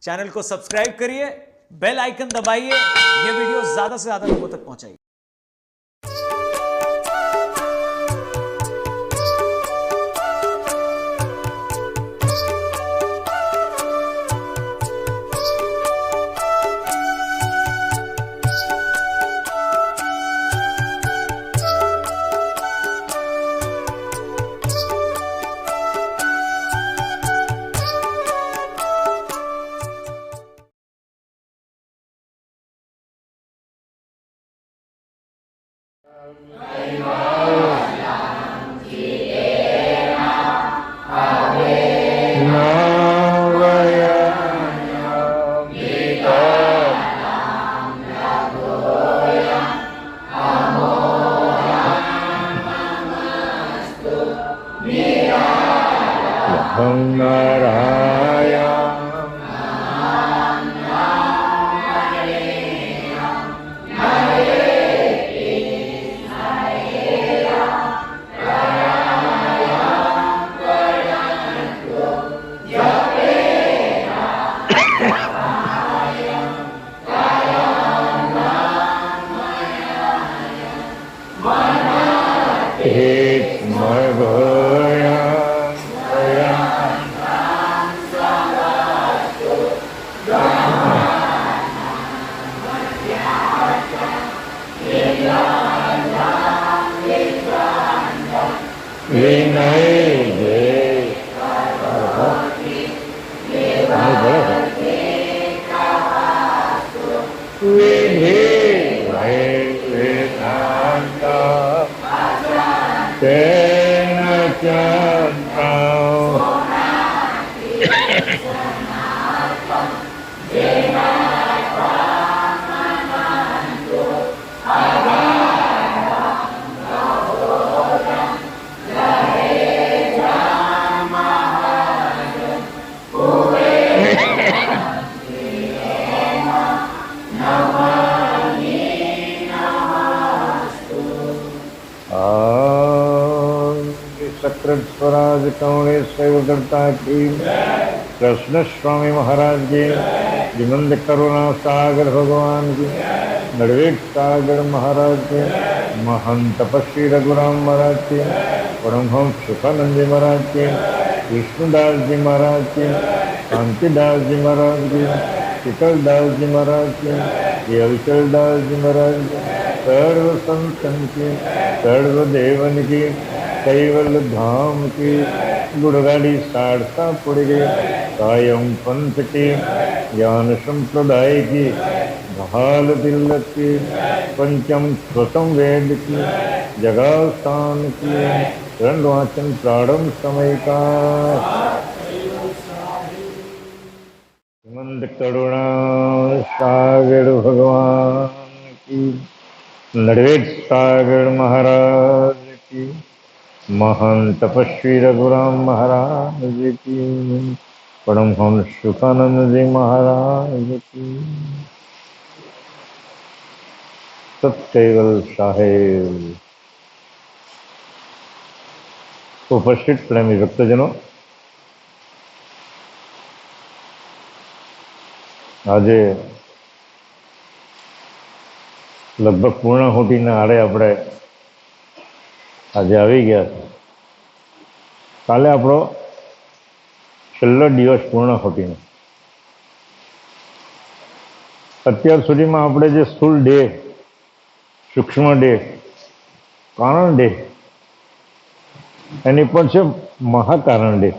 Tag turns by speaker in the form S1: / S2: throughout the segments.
S1: Channel को subscribe करिए, bell icon दबाइए, ये वीडियो ज्यादा से ज्यादा लोगों तक पहुंचाइए।
S2: स्वराज कौणे सेवकर्ता की कृष्ण स्वामी महाराज की जिमंद करुणा सागर भगवान की नड़वेट सागर महाराज के महंत तपस्वी रघुराम महाराज के परमहंस सुखानंद जी महाराज के विष्णुदास जी महाराज के शांतिदास जी महाराज के शीतलदास जी महाराज के हरिचलदास जी महाराज के सर्व संतन की सर्वदेवन की कैवल धाम की गुड़गाड़ी सारसा पड़ गई कायम पंथ की ज्ञान संप्रदाय की भाल तिलक की पंचम स्वतम वेद की जगास्थान की रणवाचन प्रारंभ समय का मंद करुणा सागर भगवान की नड़वेट सागर महाराज की महान तपस्वी रघुराम महाराज की परमहंस सुखानंद जी महाराज की सत्यवल साहेब उपस्थित प्रेमी भक्तजनों, आज लगभग पूर्णाहुति ने आड़े अपने आज आई गया है। काले आपणो छेल्लो दिवस पूर्णाहुति नो। अत्यार सुधी में आपणे जे स्थूल देह, सूक्ष्म देह, कारण देह, एनी पर छे महाकारण देह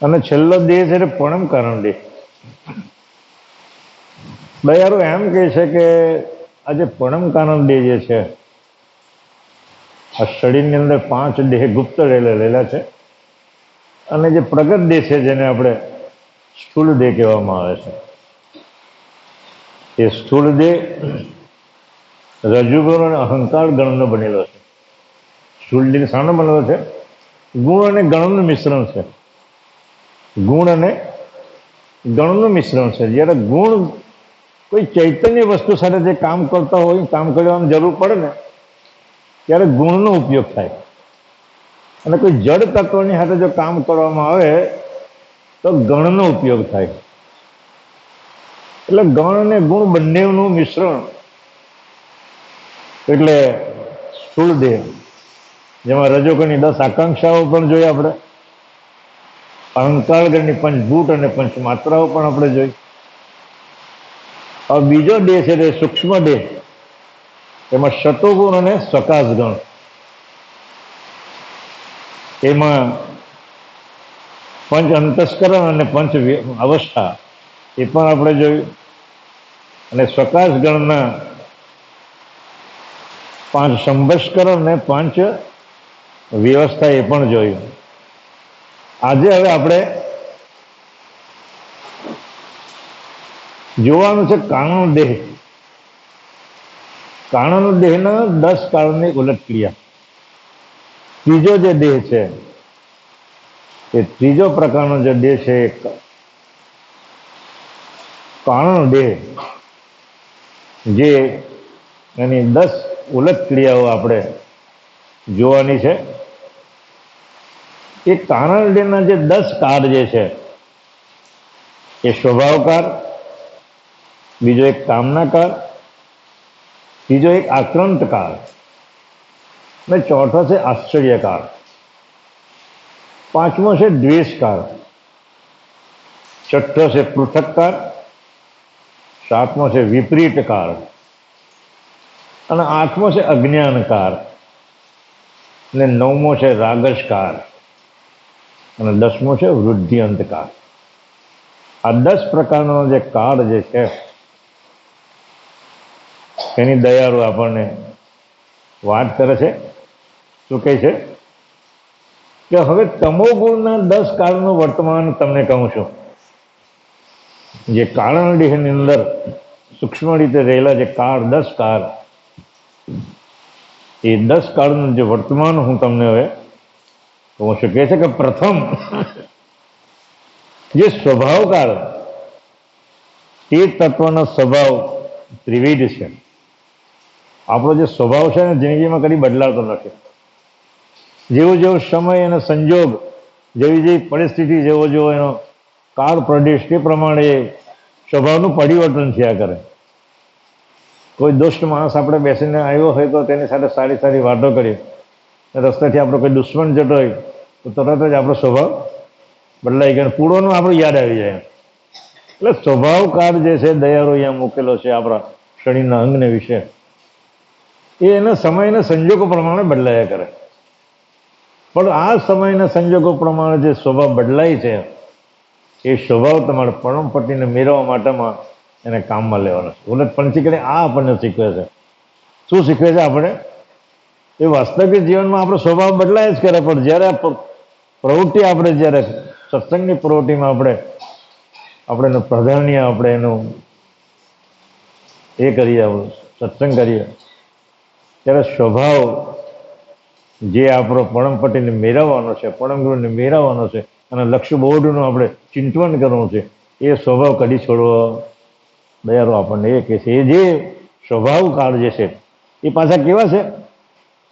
S2: अने छेल्लो देह छे परम कारण देह। दयाळु एम कहे छे के आज परम कारण देह जे छे आ शरीर अंदर 5 देह गुप्त रहेला छे अने जे प्रगट देह छे जेने आपणे स्थूल देह कहेवामां आवे छे। ए स्थूल देह रजोगुण अने अहंकार गणनो बनेलो छे। स्थूल देह शानो बनेलो छे? गुण अने गणનું मिश्रण छे। गुण अने गणનું मिश्रण छे। ज्यारे गुण कोई चैतन्य वस्तु साथे जे काम करता होय, काम करવાની જરૂર પડે ને ત્યારે ગુણનો ઉપયોગ થાય અને કોઈ જડ તત્વની સાથે જો કામ કરવામાં આવે તો ગણનો ઉપયોગ થાય. એટલે ગણ અને ગુણ બંનેનું મિશ્રણ એટલે સ્થૂળ દેહ, જેમાં રજોગુણની 10 આકાંક્ષાઓ પણ જોઈ આપણે, અહંકારગણની પંચભૂત અને પંચમાત્રાઓ પણ આપણે જોઈ. હવે બીજો દેહ છે તે સૂક્ષ્મ દેહ, એમાં શતોગુણ અને સકાશ ગણ, એમાં પંચ અંતસ્કરણ અને પંચ અવસ્થા એ પણ આપણે જોયું, અને સકાશ ગણના 5 સંભસ્કરણ અને 5 વ્યવસ્થા એ પણ જોયું. આજે હવે આપણે જોવાનું છે કારણ દેહ. કારણ દેહના 10 કારણની ઉલટ ક્રિયા. ત્રીજો જે દેહ છે એ ત્રીજો પ્રકારનો જે દેહ છે એ કારણ દેહ, જે એની 10 ઉલટ ક્રિયાઓ આપણે જોવાની છે. એ કારણ દેહના જે 10 કાર જે છે એ સ્વભાવકાર, બીજો એક કામનાકાર, ત્રીજો એક આક્રાંતકાર, અને ચોથો છે આશ્ચર્યકાર, પાંચમો છે દ્વેષકાર, છઠ્ઠો છે પૃથકકાર, સાતમો છે વિપરીતકાર, અને આઠમો છે અજ્ઞાનકાર, અને નવમો છે રાગસકાર, અને 10મો છે વૃદ્ધિઅંતકાર. આ 10 પ્રકારનો જે કાળ જે છે એની દયાળુ આપણને વાત કરે છે. શું કહે છે કે હવે તમોગુણના 10 કાળનું વર્તમાન તમને કહું છું. જે કારણ દેહની અંદર સૂક્ષ્મ રીતે રહેલા જે કાળ, 10 કાળ, એ 10 કાળનું જે વર્તમાન હું તમને હવે કહું છું. કહે છે કે પ્રથમ જે સ્વભાવકાળ, તે તત્વનો સ્વભાવ ત્રિવિધ છે. આપણો જે સ્વભાવ છે ને જિંદગીમાં કદી બદલાતો નથી. જેવો જેવો સમય અને સંજોગ, જેવી જેવી પરિસ્થિતિ, જેવો જેવો એનો કાળ પ્રદેશ, તે પ્રમાણે સ્વભાવનું પરિવર્તન થયા કરે. કોઈ દુષ્ટ માણસ આપણે બેસીને આવ્યો હોય તો તેની સાથે સારી સારી વાતો કરીએ, રસ્તેથી આપણો કોઈ દુશ્મન જતો હોય તો તરત જ આપણો સ્વભાવ બદલાઈ ગયો, પૂર્વનું આપણું યાદ આવી જાય. એટલે સ્વભાવકાર જે છે દયાળુ અહીંયા મૂકેલો છે આપણા શરીરના અંગને વિશે, એ એના સમયના સંજોગો પ્રમાણે બદલાયા કરે. પણ આ સમયના સંજોગો પ્રમાણે જે સ્વભાવ બદલાય છે એ સ્વભાવ તમારે પરમપતિને મેળવવા માટેમાં એને કામમાં લેવાનો છે. ઉલટ પંચી કરી આ આપણને શીખવે છે. શું શીખવે છે આપણે? એ વાસ્તવિક જીવનમાં આપણો સ્વભાવ બદલાય જ કરે, પણ જ્યારે પ્રવૃત્તિ આપણે જ્યારે સત્સંગની પ્રવૃત્તિમાં આપણે એનું પ્રાધાન્ય, આપણે એનું એ કરીએ, આપણું સત્સંગ કરીએ, ત્યારે સ્વભાવ જે આપણો પરમપતિને મેળવવાનો છે, પરમ ગુરુને મેળવવાનો છે, અને લક્ષ્ય બોર્ડનું આપણે ચિંતન કરવું છે, એ સ્વભાવ કદી છોડવો દયાળુ આપણને એ કહે છે. એ જે સ્વભાવ કાળ જે છે એ પાછા કેવા છે?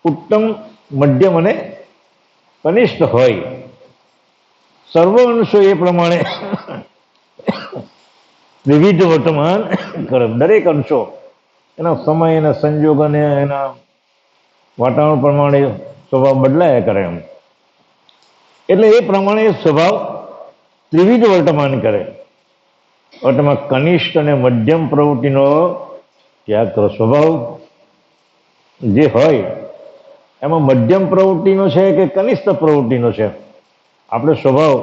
S2: ઉત્તમ, મધ્યમ અને કનિષ્ઠ હોય. સર્વ અંશો એ પ્રમાણે વિવિધ વર્તમાન કરે. દરેક અંશો એના સમય, એના સંજોગ અને એના વાતાવરણ પ્રમાણે સ્વભાવ બદલાયા કરે એમ. એટલે એ પ્રમાણે સ્વભાવ ત્રિવિધ વર્તમાન કરે. વર્તમાન કનિષ્ઠ અને મધ્યમ પ્રવૃત્તિનો ત્યાગ કરો. સ્વભાવ જે હોય એમાં મધ્યમ પ્રવૃત્તિનો છે કે કનિષ્ઠ પ્રવૃત્તિનો છે? આપણે સ્વભાવ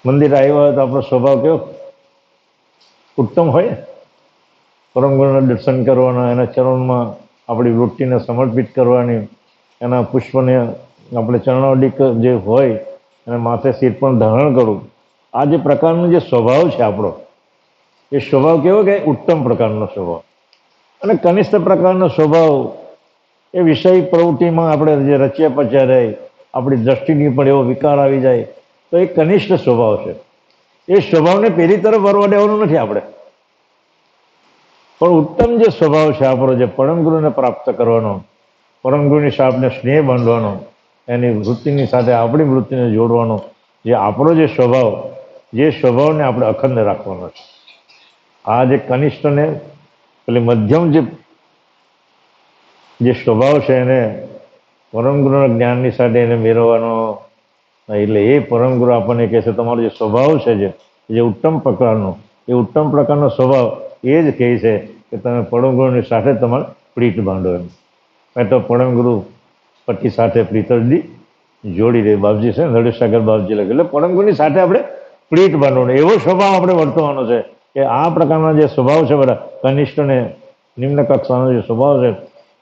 S2: મંદિર આવ્યો હોય તો આપણો સ્વભાવ કેવો ઉત્તમ હોય? પરમ ગુરુના દર્શન કરવાના, એના ચરણમાં આપણી વૃત્તિને સમર્પિત કરવાની, એના પુષ્પને આપણે ચરણાવલિક જે હોય અને માથે શીર પણ ધારણ કરવું. આ જે પ્રકારનો જે સ્વભાવ છે આપણો, એ સ્વભાવ કેવો કે ઉત્તમ પ્રકારનો સ્વભાવ. અને કનિષ્ઠ પ્રકારનો સ્વભાવ એ વિષય પ્રવૃત્તિમાં આપણે જે રચ્યા પચ્યા રહે, આપણી દ્રષ્ટિની પણ એવો વિકાર આવી જાય, તો એ કનિષ્ઠ સ્વભાવ છે. એ સ્વભાવને પેલી તરફ વળવા દેવાનું નથી આપણે. પણ ઉત્તમ જે સ્વભાવ છે આપણો, જે પરમ ગુરુને પ્રાપ્ત કરવાનો, પરમ ગુરુની સાથે સ્નેહ બાંધવાનો, એની વૃત્તિની સાથે આપણી વૃત્તિને જોડવાનો, જે આપણો જે સ્વભાવને આપણે અખંડ રાખવાનો છે. આ જે કનિષ્ઠ ને એટલે મધ્યમ જે સ્વભાવ છે એને પરમ ગુરુના જ્ઞાનની સાથે એને મેળવવાનો. એટલે એ પરમ ગુરુ આપણને કહે છે તમારો જે સ્વભાવ છે જે ઉત્તમ પ્રકારનો સ્વભાવ એ જ કહે છે કે તમે પરમ ગુરુની સાથે તમારે પ્રીત બાંધો એમ. તો પરમ ગુરુ પતિ સાથે પ્રીતરજી જોડી દે. બાપજી છે નરેશસાગર બાપજી લખે. એટલે પરમ ગુરુની સાથે આપણે પ્રીત બાંધવાનો એવો સ્વભાવ આપણે વર્તવાનો છે કે આ પ્રકારના જે સ્વભાવ છે બધા કનિષ્ઠ ને નિમ્ન કક્ષાનો જે સ્વભાવ છે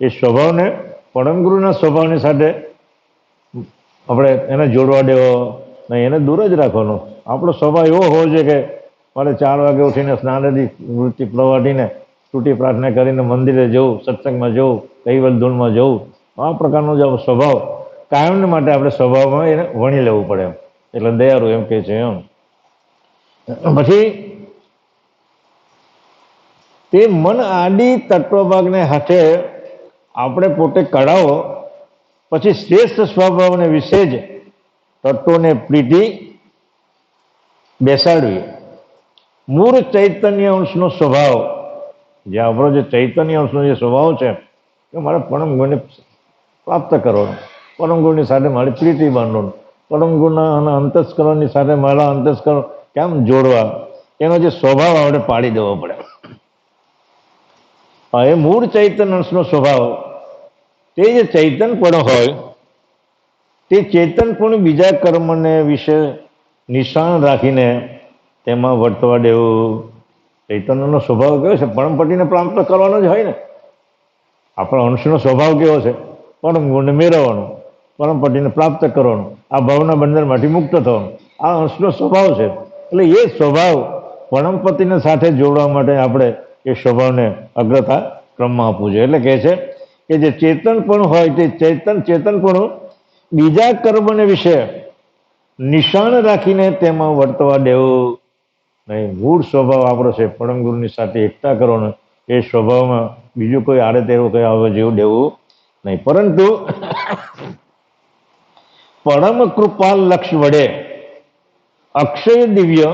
S2: એ સ્વભાવને પરમ ગુરુના સ્વભાવની સાથે આપણે એને જોડવા દેવો નહીં, એને દૂર જ રાખવાનો. આપણો સ્વભાવ એવો હોવો જોઈએ કે મારે 4 વાગે ઉઠીને સ્નાનથી વૃત્તિ પ્રવાટીને તૂટી પ્રાર્થના કરીને મંદિરે જવું, સત્સંગમાં જવું, કૈવલ ધૂનમાં જવું. આ પ્રકારનો જે સ્વભાવ કાયમને માટે આપણે સ્વભાવમાં એને વણી લેવું પડે એમ. એટલે દયાળુ એમ કહે છે એમ. પછી તે મન આડી તત્વભાગને હાથે આપણે પોતે કઢાવો, પછી શ્રેષ્ઠ સ્વભાવને વિશે જ તત્વોને પ્રીતિ બેસાડવી. મૂળ ચૈતન્ય અંશનો સ્વભાવ, જે આપણો જે ચૈતન્ય અંશનો જે સ્વભાવ છે કે મારે પરમ ગુરુને પ્રાપ્ત કરવાનો, પરમ ગુરુની સાથે મારી પ્રીતિ બાંધવાનું, પરમ ગુરુના અંતસ્કરણની સાથે મારા અંતસ્કરણ કેમ જોડવા, એનો જે સ્વભાવ આપણે પાડી દેવો પડે. એ મૂળ ચૈતન્ય અંશનો સ્વભાવ, તે જે ચૈતનપણ હોય તે ચેતનપણ બીજા કર્મને વિશે નિશાન રાખીને તેમાં વર્તવા દેવું. ચૈતન્યનો સ્વભાવ કેવો છે? પરમપતિને પ્રાપ્ત કરવાનો જ હોય ને. આપણા અંશનો સ્વભાવ કેવો છે? પરમ ગુણને મેળવવાનો, પરમપતિને પ્રાપ્ત કરવાનો, આ ભાવના બંધનમાંથી મુક્ત થવાનું, આ અંશનો સ્વભાવ છે. એટલે એ સ્વભાવ પરમપતિને સાથે જોડવા માટે આપણે એ સ્વભાવને અગ્રતા ક્રમમાં આપવું જોઈએ. એટલે કહે છે કે જે ચેતનપણું હોય તે ચેતનપણું બીજા કર્મને વિશે નિશાન રાખીને તેમાં વર્તવા દેવું નહીં. મૂળ સ્વભાવ આપણો છે પરમ ગુરુની સાથે એકતા કરવાનો, એ સ્વભાવમાં બીજું કોઈ આડે તેવું કંઈ આવે જેવું દેવું નહીં. પરંતુ પરમ કૃપાલ લક્ષ વડે અક્ષય દિવ્ય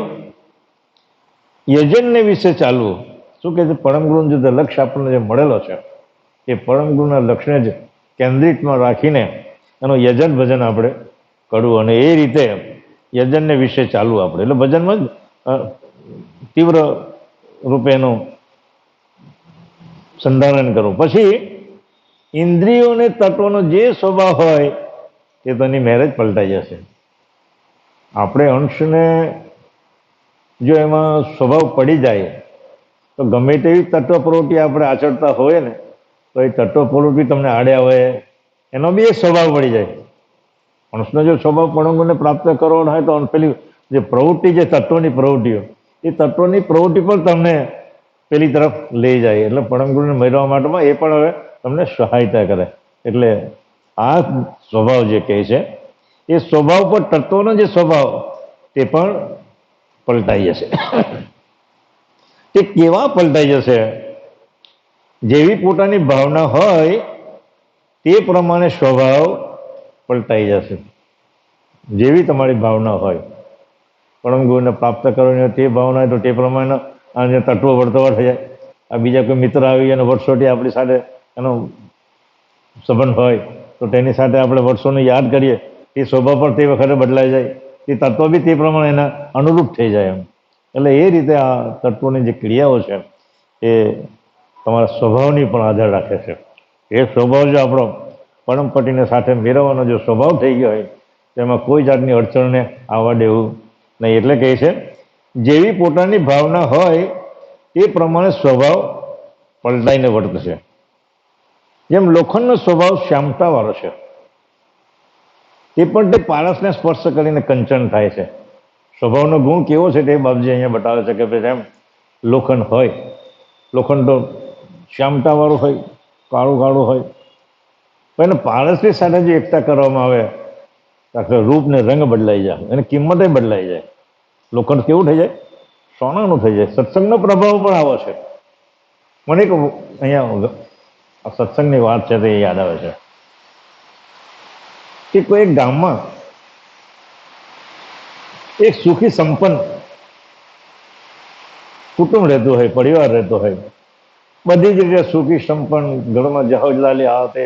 S2: યજનને વિશે ચાલવું. શું કહે છે? પરમ ગુરુનું જે લક્ષ્ય આપણને જે મળેલો છે એ પરમ ગુરુના લક્ષ્યને જ કેન્દ્રિતમાં રાખીને એનું યજન ભજન આપણે કરવું અને એ રીતે યજનને વિશે ચાલવું આપણે. એટલે ભજનમાં જ તીવ્ર રૂપે એનું સંધારણ કરવું. પછી ઇન્દ્રિયોને તત્વનો જે સ્વભાવ હોય તે તેની મેરેજ પલટાઈ જશે. આપણે અંશને જો એમાં સ્વભાવ પડી જાય તો ગમે તેવી તત્વ પ્રવૃત્તિ આપણે આચરતા હોય ને તો એ તત્વ પ્રવૃત્તિ તમને આડે આવે એનો બી એક સ્વભાવ પડી જાય. અંશનો જો સ્વભાવ પરમગુણને પ્રાપ્ત કરવાનો હોય તો પેલી જે પ્રવૃત્તિ, જે તત્વની પ્રવૃત્તિઓ, એ તત્વની પ્રવૃત્તિ પણ તમને પેલી તરફ લઈ જાય. એટલે પરમગુરુને મેળવવા માટેમાં એ પણ હવે તમને સહાયતા કરે. એટલે આ સ્વભાવ જે કહે છે એ સ્વભાવ પર તત્વનો જે સ્વભાવ તે પણ પલટાઈ જશે. તે કેવા પલટાઈ જશે? જેવી પોતાની ભાવના હોય તે પ્રમાણે સ્વભાવ પલટાઈ જશે. જેવી તમારી ભાવના હોય, પરમ ગુરુને પ્રાપ્ત કરવાની હોય તે ભાવના હોય તો તે પ્રમાણે આ જે તત્વો વર્તવા થઈ જાય. આ બીજા કોઈ મિત્ર આવી અને વર્ષોથી આપણી સાથે એનો સંબંધ હોય તો તેની સાથે આપણે વર્ષોને યાદ કરીએ, તે સ્વભાવ પણ તે વખતે બદલાઈ જાય, તે તત્વ બી તે પ્રમાણે એના અનુરૂપ થઈ જાય એમ. એટલે એ રીતે આ તત્વોની જે ક્રિયાઓ છે એ તમારા સ્વભાવની પણ આધાર રાખે છે. એ સ્વભાવ જો આપણો પરમપતિને સાથે મેળવવાનો જો સ્વભાવ થઈ ગયો હોય તેમાં કોઈ જાતની અડચણને આવવા દેવું નહીં. એટલે કહે છે જેવી પોતાની ભાવના હોય તે પ્રમાણે સ્વભાવ પલટાઈને વર્તશે. જેમ લોખંડનો સ્વભાવ શ્યામતાવાળો છે, તે પણ તે પારસને સ્પર્શ કરીને કંચન થાય છે. સ્વભાવનો ગુણ કેવો છે તે બાપજી અહીંયા બતાવે છે કે ભાઈ એમ લોખંડ હોય, લોખંડ તો શ્યામતાવાળું હોય, કાળું કાળું હોય, પણ એને પારસની સાથે જે એકતા કરવામાં આવે તો રૂપ ને રંગ બદલાઈ જાય, એની કિંમતે બદલાઈ જાય. લોખંડ કેવું થઈ જાય? સોનાનું થઈ જાય. સત્સંગનો પ્રભાવ પણ આવો છે. મને એક અહીંયા સત્સંગની વાત છે તે યાદ આવે છે કે કોઈ એક ગામમાં એક સુખી સંપન્ન કુટુંબ રહેતું હોય, પરિવાર રહેતો હોય, બધી જ રીતે સુખી સંપન્ન, ઘરમાં જહોજલાલી આ તે,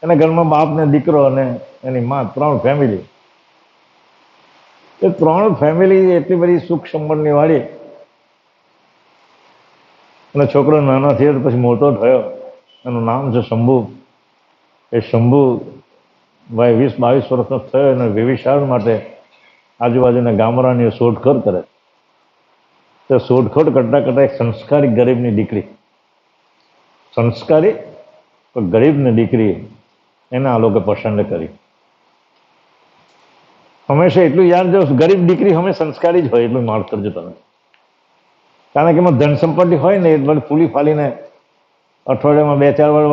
S2: અને ઘરમાં બાપ ને દીકરો અને એની માં, 3 ફેમિલી. એ 3 ફેમિલી એટલી બધી સુખ સંપન્નની વાળી. અને છોકરો નાનો થયો તો પછી મોટો થયો, એનું નામ છે શંભુ. એ શંભુ ભાઈ 20-22 વર્ષનો થયો અને વ્યભિચાર માટે આજુબાજુના ગામડાની શોધખોળ કરે. તો શોધખોળ કરતા કરતા એક સંસ્કારી ગરીબની દીકરી, સંસ્કારી પણ ગરીબની દીકરી, એને આ લોકો પસંદ કરી. હંમેશા એટલું યાદ જો, ગરીબ દીકરી હંમેશા સંસ્કારી જ હોય, એટલું માર્ક કરજો તમે. કારણ કે એમાં ધન સંપત્તિ હોય ને, એ બધું ફૂલી ફાલીને અઠવાડિયામાં 2-4 વાર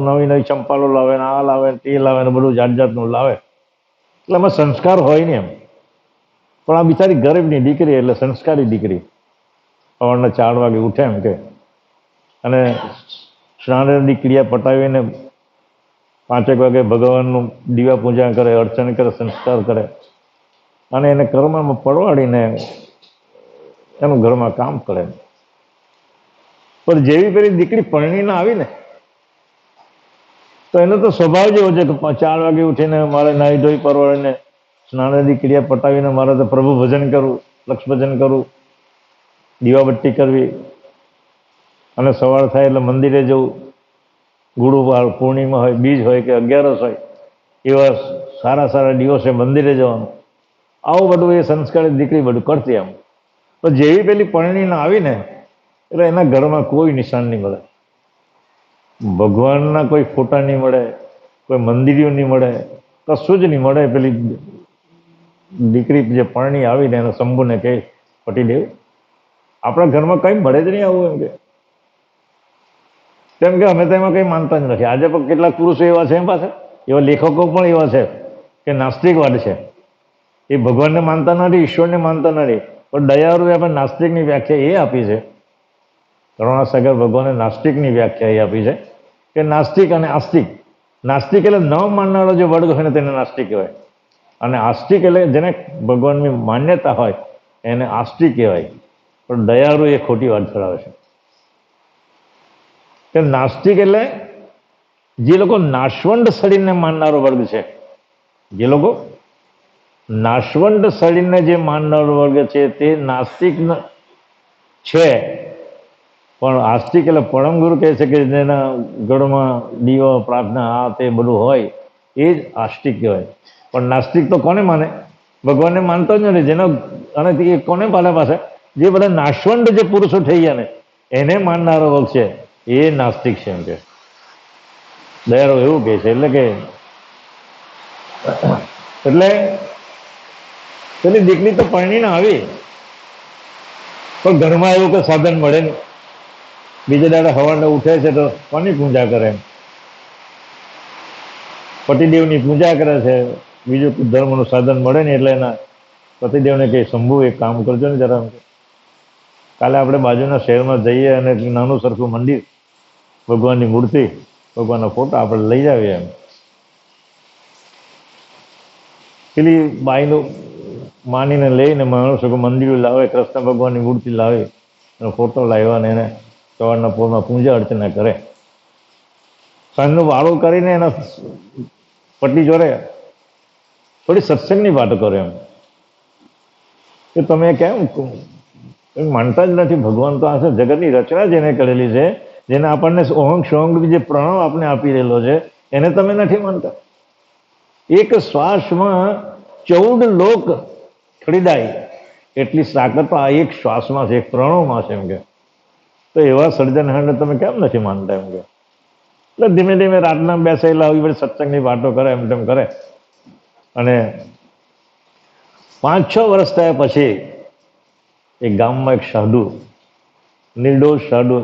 S2: નવી ચંપાલો લાવે ને, આ લાવે ને, તે લાવે ને, બધું જાત જાતનું લાવે. એટલે એમાં સંસ્કાર હોય ને એમ. પણ આ બિચારી ગરીબની દીકરી, એટલે સંસ્કારી દીકરી. સવારના 4 વાગે ઉઠે એમ કે, અને સ્નાનની ક્રિયા પટાવીને 5 વાગે ભગવાનનું દીવા પૂજા કરે, અર્ચન કરે, સંસ્કાર કરે, અને એને કર્મમાં પરવાડીને એનું ઘરમાં કામ કરે. પણ જેવી પેલી દીકરી પરણીને આવી ને, તો એનો તો સ્વભાવ જેવો છે કે 4 વાગે ઉઠીને મારે નાહી ધોઈ પરવાડીને સ્નાનની ક્રિયા પટાવીને મારે તો પ્રભુ ભજન કરવું, લક્ષ ભજન કરવું, દીવાબત્તી કરવી, અને સવાર થાય એટલે મંદિરે જવું. ગુરુવાર, પૂર્ણિમા હોય, બીજ હોય કે 11 હોય, એવા સારા સારા દિવસે મંદિરે જવાનું. આવું બધું એ સંસ્કારી દીકરી બધું કરતી એમ. તો જેવી પેલી પરણીને આવીને, એટલે એના ઘરમાં કોઈ નિશાન નહીં મળે, ભગવાનના કોઈ ફોટા નહીં મળે, કોઈ મંદિરો નહીં મળે, કશું જ નહીં મળે. પેલી દીકરી જે પરણી આવીને એને શંભુને કહે, પતિદેવ આપણા ઘરમાં કંઈ મળે જ નહીં આવું એમ કે. કેમ કે અમે તો એમાં કંઈ માનતા જ નથી. આજે પણ કેટલાક પુરુષો એવા છે, એમ પાસે એવા લેખકો પણ એવા છે કે નાસ્તિકવાદ છે. એ ભગવાનને માનતા નથી, ઈશ્વરને માનતા નથી, પણ દયાળુ આપણે નાસ્તિકની વ્યાખ્યા એ આપી છે. કરુણાસાગર ભગવાને નાસ્તિકની વ્યાખ્યા એ આપી છે કે નાસ્તિક અને આસ્તિક. નાસ્તિક એટલે ન માનનારો જે વર્ગ હોય ને તેને નાસ્તિક કહેવાય, અને આસ્તિક એટલે જેને ભગવાનની માન્યતા હોય એને આસ્તિક કહેવાય. પણ દયાળુ એ ખોટી વાત ધરાવે છે. કે નાસ્તિક એટલે જે લોકો નાશવંત શરીરને માનનારો વર્ગ છે, જે લોકો નાશવંત શરીરને જે માનનારો વર્ગ છે તે નાસ્તિક છે. પણ આસ્તિક એટલે પરમ ગુરુ કહે છે કે જેના ગળમાં દીવો, પ્રાર્થના, આ તે બધું હોય એ જ આસ્તિક કહેવાય. પણ નાસ્તિક તો કોને માને? ભગવાનને માનતો જ નથી. જેનો, અને એ કોને પાલે પાસે? જે બધા નાશવંત જે પુરુષો થઈ ગયા ને એને માનનારો વર્ગ છે, એ નાસ્તિક છે એમ કે. દયાળુ એવું કહે છે. એટલે કે પેલી દીકરી તો પરણીને આવી, પણ ઘરમાં એવું કોઈ સાધન મળે નહીં. બીજે દાડે સવારને ઉઠે છે તો કોની પૂજા કરે? પતિદેવની પૂજા કરે છે. બીજું ધર્મનું સાધન મળે નહીં, એટલે એના પતિદેવને કહે, શંભુ એક કામ કરજો ને જરા, કાલે આપણે બાજુના શહેરમાં જઈએ અને નાનું સરખું મંદિર, ભગવાનની મૂર્તિ, ભગવાનના ફોટા આપણે લઈ આવીએ એમ. પેલી બાઈનું માનીને લઈને માણસો મંદિર લાવે, કૃષ્ણ ભગવાનની મૂર્તિ લાવે, અને ફોટો લાવ્યા ને એને સવારના પોરમાં પૂજા અર્ચના કરે. સાંજનું વાળું કરીને એના પતિ જોડે થોડી સત્સંગની વાતો કરે એમ કે તમે કેમ માનતા જ નથી? ભગવાન તો આ છે, જગતની રચના જેને કરેલી છે, જેને આપણને ઓહંગ સોંગ જે પ્રણવ આપણે આપી રહેલો છે, એને તમે નથી માનતા? એક શ્વાસમાં 14 લોક ખરીદાય એટલી તાકાત આ એક શ્વાસમાં છે, એક પ્રણવમાં છે એમ કે. તો એવા સર્જનહારને તમે કેમ નથી માનતા એમ કે. એટલે ધીમે ધીમે રાતના બેસેલા આવી બધી સત્સંગની વાતો કરે, એમ તેમ કરે. અને 5-6 વર્ષ થયા પછી એક ગામમાં એક સાધુ, નિર્દોષ સાધુ,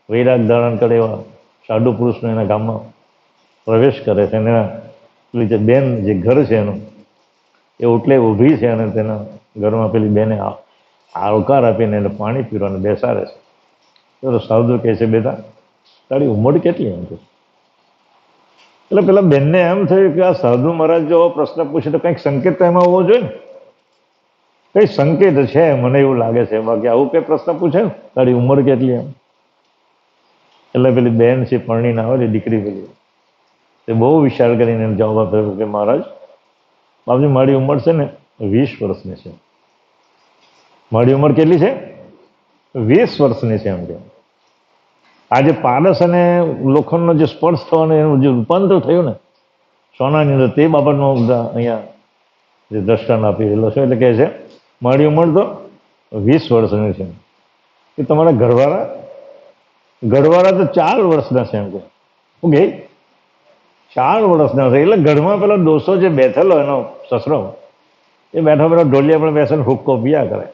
S2: વૈરાગ ધારણ કરે એવા સાધુ પુરુષનો એના ગામમાં પ્રવેશ કરે છે. અને પેલી જે બેન, જે ઘર છે એનું, એ ઓટલે ઊભી છે અને તેના ઘરમાં પેલી બેને આવકાર આપીને એને પાણી પીવાનું બેસાડે છે. તો સાધુ કહે છે, બેટા તારી ઉંમર કેટલી? એમ કે. એટલે પેલા બેનને એમ થયું કે આ સાધુ મહારાજ જો પ્રશ્ન પૂછે તો કંઈક સંકેત તો એમાં હોવો જોઈએ ને. કઈ સંકેત છે મને એવું લાગે છે. બાકી આવું કઈ પ્રશ્ન પૂછે ને તારી ઉંમર કેટલી એમ, એટલે પેલી બેન છે પરણીને આવે છે દીકરી પેલી, તે બહુ વિચાર કરીને એને જવાબ આપ્યો કે મહારાજ બાપજી મારી ઉંમર છે ને 20 વર્ષની છે. મારી ઉંમર કેટલી છે? 20 વર્ષની છે એમ કે. આજે પારસ અને લોખંડનો જે સ્પર્શ થવાનો એનું જે રૂપાંતર થયું ને સોનાની અંદર, તે બાબતનો અહીંયા જે દ્રષ્ટાંત આપી રહેલો છે. એટલે કહે છે મારી ઉંમર તો 20 વર્ષની છે. કે તમારા ઘરવાળા તો 4 વર્ષના છે એમ કે. હું કે 4 વર્ષના છે એટલે ઘરમાં પેલો ડોસો જે બેઠેલો એનો સસરો, એ બેઠો પેલો ઢોલિયા પણ બેસે હુક્કો પીયા કરે.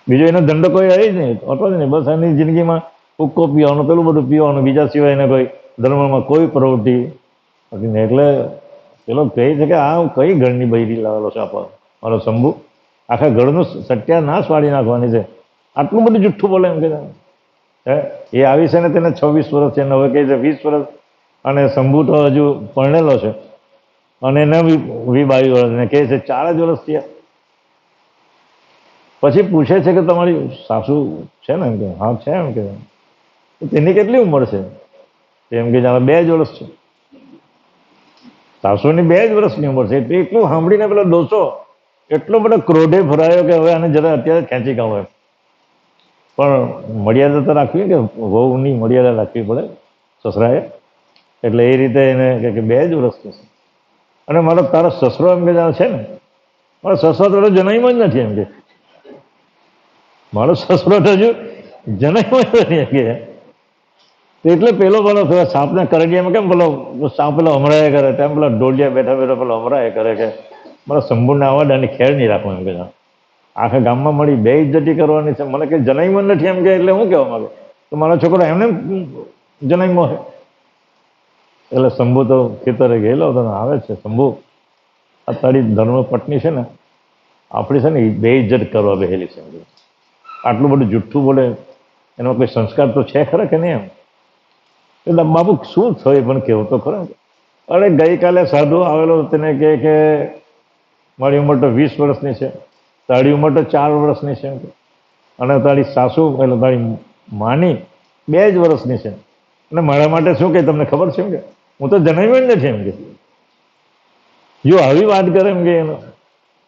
S2: બીજો એનો ધંધો કોઈ હોય જ નહીં, હોતો જ નહીં. બસ એની જિંદગીમાં હુક્કો પીવાનું, પેલું બધું પીવાનું, બીજા સિવાય એને કોઈ ધર્મમાં કોઈ પ્રવૃત્તિ હતી નહીં. એટલે પેલો કહે છે કે આ કઈ ઘરની બૈરી લાવેલો છે આપણો મારો શંભુ, આખા ઘરનું સત્યાનાશ વાળી નાખવાની છે, આટલું બધું જુઠ્ઠું બોલે એમ કે એ આવી છે ને તેને 26 વર્ષ છે, હવે કહે છે 20 વર્ષ. અને શંભુ તો હજુ પરણેલો છે અને એને 22 વર્ષ, ને કહે છે 4 જ વર્ષ થયા. પછી પૂછે છે કે તમારી સાસુ છે ને? એમ કે હા છે એમ કે. તેની કેટલી ઉંમર છે? એમ કે જાણે 2 જ વર્ષ છે. સાસુની 2 જ વર્ષની ઉંમર છે. એટલું સાંભળીને પેલો ડોસો એટલો બધો ક્રોધે ભરાયો કે હવે આને જરા અત્યારે ખેંચી કાઢો એમ. પણ મર્યાદા તો રાખવી કે વહુની મર્યાદા રાખવી પડે સસરાએ. એટલે એ રીતે એને કે 2 જ વર્ષની છે. અને મારો તારો સસરો એમ કે છે ને, મારો સસરો તો જન્મ્યો જ નથી એમ કે. મારો સસરો તો હજુ જન્મ્યો જ નથી એમ કે. એટલે પેલો સાપને કરડિયામાં કેમ પેલો સાપ પેલો હમણાં કરે તેમ પેલો ઢોલિયા બેઠા પેલો હમણાં કરે કે મારા શંભુને આવડે અને ખેર નહીં રાખવું એમ કે. આખા ગામમાં મળી 2 ઇજ્જતી કરવાની છે, મને કંઈ જન્મ્યો નથી એમ કે. એટલે હું કહેવા માંગે તો મારો છોકરો એમને જન્મ્યો છે. એટલે શંભુ તો ખેતરે ગયેલો હતો ને આવે છે, શંભુ આ તારી ધર્મ પત્ની છે ને, આપણી છે ને 2 ઇજ્જત કરવા બેહેલી છે. આટલું બધું જુઠ્ઠું બોલે, એનો કોઈ સંસ્કાર તો છે ખરા કે નહીં એમ. એટલે બાપુ શું થયું પણ કેવું તો ખરો. અરે ગઈકાલે સાધુ આવેલો તેને કહે કે મારી ઉંમર તો 20 વર્ષની છે, તારી ઉંમર તો 4 વર્ષની છે અને તારી સાસુ એટલે તારી માની 2 જ વર્ષની છે. અને મારા માટે શું કહે તમને ખબર છે એમ કે હું તો જન્મ્યો જ નથી એમ કે. જો આવી વાત કરે એમ કે એનો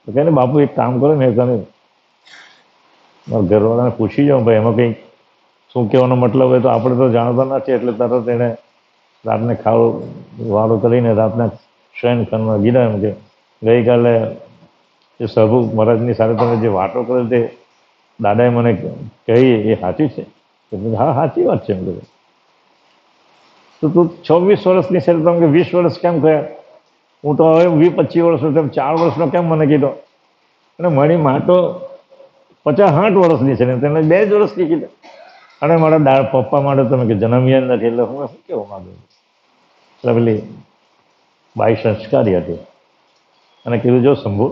S2: તો કહે ને બાપુ એક કામ કરો ને, તને મારા ઘરવાળાને પૂછી જાઉં ભાઈ એમાં કંઈ શું કહેવાનો મતલબ હોય તો આપણે તો જાણતા નથી. એટલે તરત એને રાતને ખાવું વાળો કરીને રાતના શયન ખંડમાં ગીરા એમ કે ગઈકાલે એ સભુ મહારાજની સાથે તમે જે વાતો કરે તે દાદાએ મને કહી એ સાચી છે? હા સાચી વાત છે એમ કે. તો તું 26 વર્ષની છે તમે 20 વર્ષ કેમ કહ્યા? હું તો હવે 20-25 વર્ષનો તેમ 4 વર્ષનો કેમ મને કીધો? અને મારી માં તો 50-60 વર્ષની છે ને તેને 2 જ વર્ષની કીધા. અને મારા પપ્પા માટે તમે કે જન્મ્યા નથી. એટલે હું શું કેવું માંગુ? એટલે પેલી બાઈ સંસ્કારી હતી અને કીધું જો શંભુ,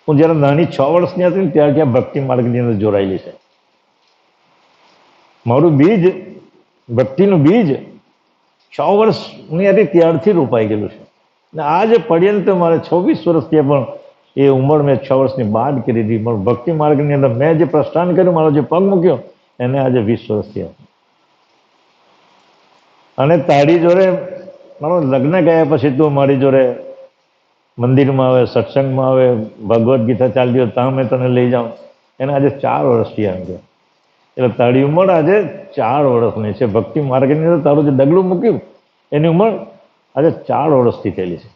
S2: હું જ્યારે નાની 6 વર્ષની હતી ને ત્યારથી આ ભક્તિ માર્ગની અંદર જોડાયેલી છે. મારું બીજ, ભક્તિનું બીજ 6 વર્ષની હતી ત્યારથી રોપાઈ ગયેલું છે. અને આજે પર્યંત મારે 26 વર્ષથી પણ એ ઉંમર મેં 6 વર્ષની બાદ કરી હતી. પણ ભક્તિ માર્ગની અંદર મેં જે પ્રસ્થાન કર્યું, મારો જે પગ મૂક્યો એને આજે 20 વર્ષ થયા. અને તારી જોડે મારો લગ્ન ગયા પછી તું મારી જોડે મંદિરમાં આવે, સત્સંગમાં આવે, ભગવદ્ ગીતા ચાલતી હોય ત્યાં મેં તને લઈ જાઉં, એને આજે 4 વર્ષ થયા એમ કે. એટલે તારી ઉંમર આજે 4 વર્ષની છે. ભક્તિ માર્ગની અંદર તારું જે ડગલું મૂક્યું એની ઉંમર આજે 4 વર્ષથી થયેલી છે.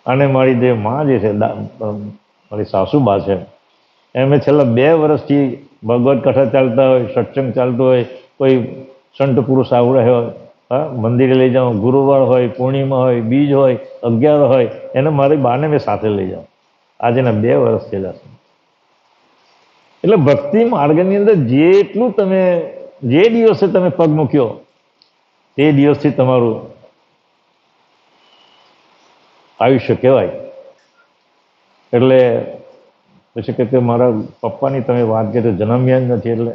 S2: અને મારી જે માં જે છે, મારી સાસુબા છે, એમ છેલ્લા 2 વર્ષથી ભગવદ્ કથા ચાલતા હોય, સત્સંગ ચાલતો હોય, કોઈ સંત પુરુષ આવડે હોય, હા મંદિરે લઈ જાઉં, ગુરુવાર હોય, પૂર્ણિમા હોય, બીજ હોય, 11 હોય, એને મારી બાને મેં સાથે લઈ જાઉં. આજે એના 2 વર્ષ થયેલા છે. એટલે ભક્તિ માર્ગની અંદર જેટલું તમે જે દિવસે તમે પગ મૂક્યો તે દિવસથી તમારું આયુષ્ય કહેવાય. એટલે પછી કે મારા પપ્પાની તમે વાત કરી તો જન્મ્યા જ નથી. એટલે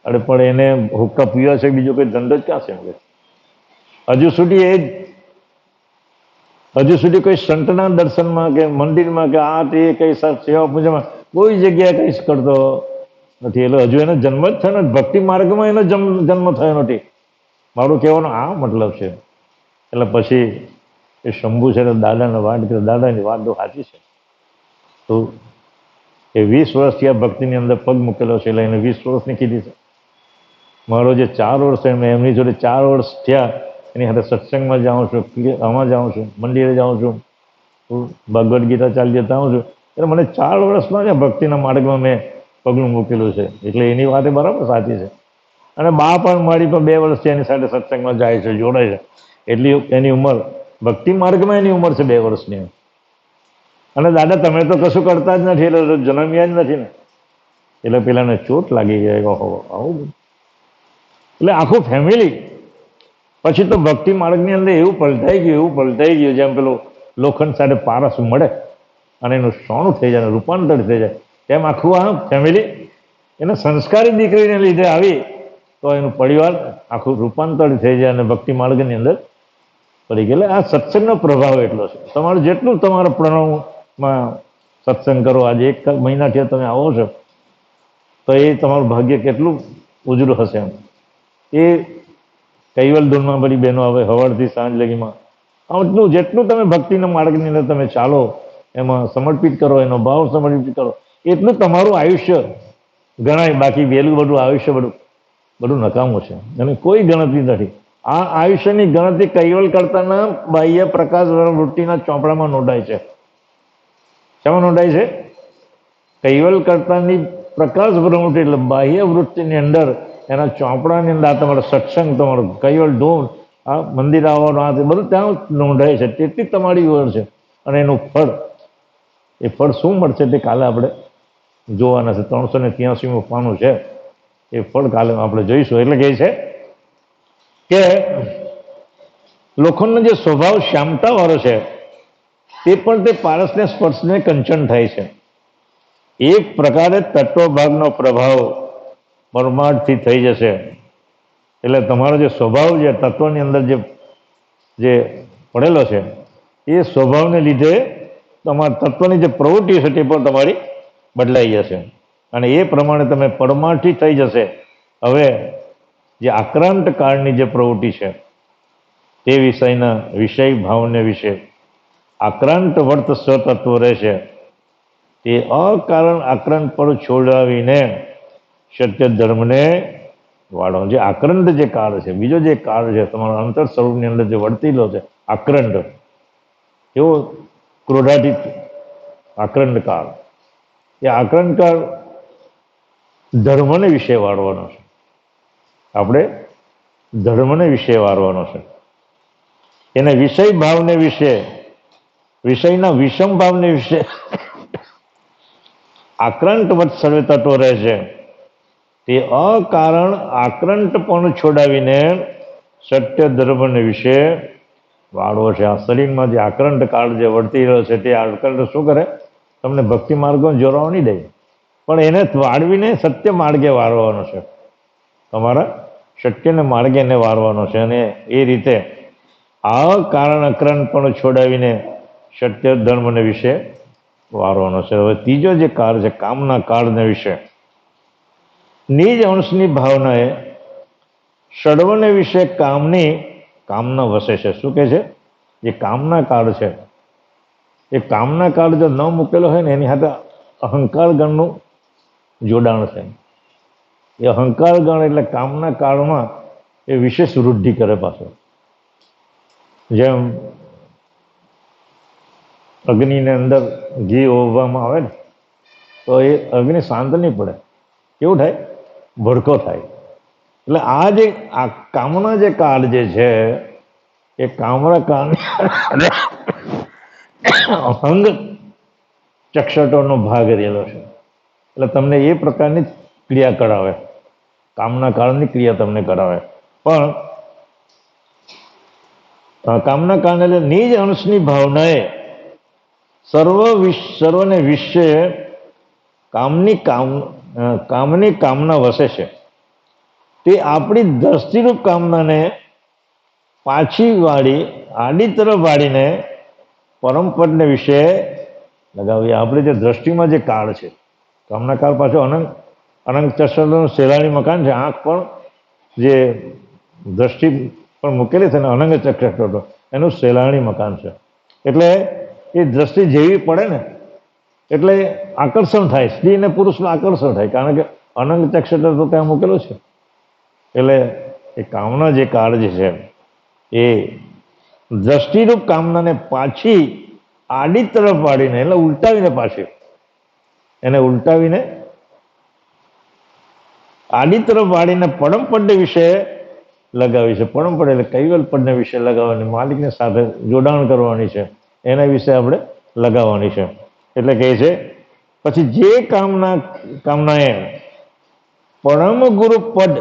S2: અરે પણ એને હુક્કા પીવા છે, બીજો કોઈ ધંધો જ ક્યાં છે? હજુ સુધી એ હજુ સુધી કોઈ સંતના દર્શનમાં કે મંદિરમાં કે આ તે કઈ સેવા પૂજામાં કોઈ જગ્યાએ કંઈ કરતો નથી. એટલે હજુ એનો જન્મ જ થયો ને, ભક્તિ માર્ગમાં એનો જન્મ થયો નથી. મારું કહેવાનો આ મતલબ છે. એટલે પછી એ શંભુ છે ને દાદાને વાત કરે, દાદાની વાત તો સાચી છે. તો એ 20 વર્ષથી આ ભક્તિની અંદર પગ મૂકેલો છે, એટલે એને 20 વર્ષની કીધી છે. મારો જે 4 વર્ષ છે મેં એમની જોડે 4 વર્ષ થયા, એની સાથે સત્સંગમાં જાઉં છું, આમાં જાઉં છું, મંદિરે જાઉં છું, ભગવદ્ ગીતા ચાલી જતા આવું છું. એટલે મને 4 વર્ષમાં જ ભક્તિના માર્ગમાં મેં પગલું મૂકેલું છે. એટલે એની વાત એ બરાબર સાચી છે. અને બા પણ મારી પણ 2 વર્ષથી એની સાથે સત્સંગમાં જાય છે, જોડાય છે. એટલી એની ઉંમર ભક્તિ માર્ગમાં એની ઉંમર છે 2 વર્ષની. અને દાદા તમે તો કશું કરતા જ નથી, એટલે જન્મ્યા જ નથી ને. એટલે પેલાને ચોટ લાગી જાય, ઓહો આવું. એટલે આખું ફેમિલી પછી તો ભક્તિ માર્ગની અંદર એવું પલટાઈ ગયું જેમ પેલું લોખંડ સાથે પારસ મળે અને એનું સોનું થઈ જાય, રૂપાંતર થઈ જાય, તેમ આખું આ ફેમિલી એને સંસ્કારી દીકરીને લીધે આવી તો એનું પરિવાર આખું રૂપાંતર થઈ જાય અને ભક્તિ માર્ગની અંદર પડી ગયેલે. આ સત્સંગનો પ્રભાવ એટલો છે. તમારું જેટલું તમારા પ્રણવમાં સત્સંગ કરો, આજે 1 મહિનાથી તમે આવો છો તો એ તમારું ભાગ્ય કેટલું ઉજળું હશે. એ કૈવલ ધૂનમાં બધી બહેનો આવે સવારથી સાંજ લગીમાં આટલું જેટલું તમે ભક્તિના માર્ગની અંદર તમે ચાલો, એમાં સમર્પિત કરો, એનો ભાવ સમર્પિત કરો, એટલું તમારું આયુષ્ય ગણાય. બાકી વહેલું બધું આયુષ્ય બધું નકામું છે અને કોઈ ગણતરી નથી. આ આયુષ્યની ગણતરી કૈવલ કરતાના બાહ્ય પ્રકાશ વૃત્તિના ચોપડામાં નોંધાય છે. શામાં નોંધાય છે? કૈવલ કરતાની પ્રકાશ વૃત્તિ એટલે બાહ્ય વૃત્તિની અંદર એના ચોપડાની અંદર આ તમારો સત્સંગ, તમારો કૈવલ ધૂન, આ મંદિર આવવાનું, આ બધું ત્યાં નોંધાય છે. તેટલી તમારી ઓર છે. અને એનું ફળ, એ ફળ શું મળશે તે કાલે આપણે જોવાના છે. 383મું પાનું છે. એ ફળ કાલે આપણે જોઈશું. એટલે કહે છે કે લોખંડનો જે સ્વભાવ શ્યામતાવાળો છે તે પણ તે પારસને સ્પર્શને કંચન થાય છે. એક પ્રકારે તત્વભાગનો પ્રભાવ પરમાર્થથી થઈ જશે. એટલે તમારો જે સ્વભાવ છે તત્વની અંદર જે પડેલો છે એ સ્વભાવને લીધે તમારા તત્વની જે પ્રવૃત્તિ છે તે પણ તમારી બદલાઈ જશે અને એ પ્રમાણે તમે પરમાર્થી થઈ જશે. હવે જે આક્રાંત કાળની જે પ્રવૃત્તિ છે તે વિષયના વિષય ભાવને વિશે આક્રાંત વર્ત સ્વતત્વ રહેશે. તે અકારણ આક્રાંત પર છોડાવીને સત્ય ધર્મને વાળો. જે આક્રંદ જે કાળ છે, બીજો જે કાળ છે તમારા અંતર સ્વરૂપની અંદર જે વર્તીલો છે આક્રંદ, એવો ક્રોધાતીત આક્રંદ કાળ, એ આક્રંદ કાળ ધર્મને વિશે વાળવાનો છે. આપણે ધર્મને વિશે વાળવાનો છે. એને વિષય ભાવને વિશે, વિષયના વિષમ ભાવને વિશે આક્રાંત વત સર્વે તત્વ રહે છે. તે અકારણ આક્રંત પણ છોડાવીને સત્ય ધર્મને વિશે વાળવો છે. આ શરીરમાં જે આક્રંત કાળ જે વર્તી રહ્યો છે તે આક્રંત શું કરે? તમને ભક્તિ માર્ગમાં જોડાવા નહીં દે, પણ એને વાળવીને સત્ય માર્ગે વાળવાનો છે. તમારા સત્યને માર્ગે એને વાળવાનો છે. અને એ રીતે આ કારણ આક્રંત પણ છોડાવીને સત્ય ધર્મને વિશે વાળવાનો છે. હવે ત્રીજો જે કાળ છે કામના કાળને વિશે, નિજ અંશની ભાવનાએ સર્વને વિશે કામના વસે છે. શું કહે છે? જે કામના કાળ છે એ કામના કાળ જો ન મૂકેલો હોય ને એની સાથે અહંકાર ગણનું જોડાણ છે. એ અહંકાર ગણ એટલે કામના કાળમાં એ વિશેષ વૃદ્ધિ કરે પાછો. જેમ અગ્નિને અંદર ઘી ઓવવામાં આવે ને તો એ અગ્નિ શાંત નહીં પડે, કેવું થાય? ભડકો થાય. એટલે આ કામના જે કાળ જે છે એ કામના કાળ અહંગ ચક્ષટોનો ભાગ રહેલો છે. એટલે તમને એ પ્રકારની ક્રિયા કરાવે, કામના કાળની ક્રિયા તમને કરાવે. પણ કામના કાળને એટલે નિજ અંશની ભાવનાએ સર્વને વિશે કામની કામના વસે છે. તે આપણી દ્રષ્ટિરૂપ કામનાને પાછી વાળી આડી તરફ વાળીને પરમપદને વિશે લગાવીએ. આપણે જે દ્રષ્ટિમાં જે કાળ છે, કામના કાળ પાછો અનંત ચક્ષરનું શેલાણી મકાન છે. આંખ પણ જે દ્રષ્ટિ પણ મૂકેલી છે ને અનંગ ચક્ષર એનું શેલાણી મકાન છે. એટલે એ દ્રષ્ટિ જેવી પડે ને એટલે આકર્ષણ થાય, સ્ત્રી અને પુરુષનું આકર્ષણ થાય, કારણ કે અનંગ ચક્ષર તો ત્યાં મૂકેલું છે. એટલે એ કામના જે કાળ જે છે એ દ્રષ્ટિરૂપ કામનાને પાછી આડી તરફ વાળીને એટલે ઉલટાવીને પાછી એને ઉલટાવીને આડી તરફ વાળીને પરમ પદને વિશે લગાવી છે. પરમ પદ એટલે કૈવલ પદને વિશે લગાવવાની, માલિકની સાથે જોડાણ કરવાની છે, એના વિશે આપણે લગાવવાની છે. એટલે કહે છે પછી જે કામનાએ પરમ ગુરુ પદ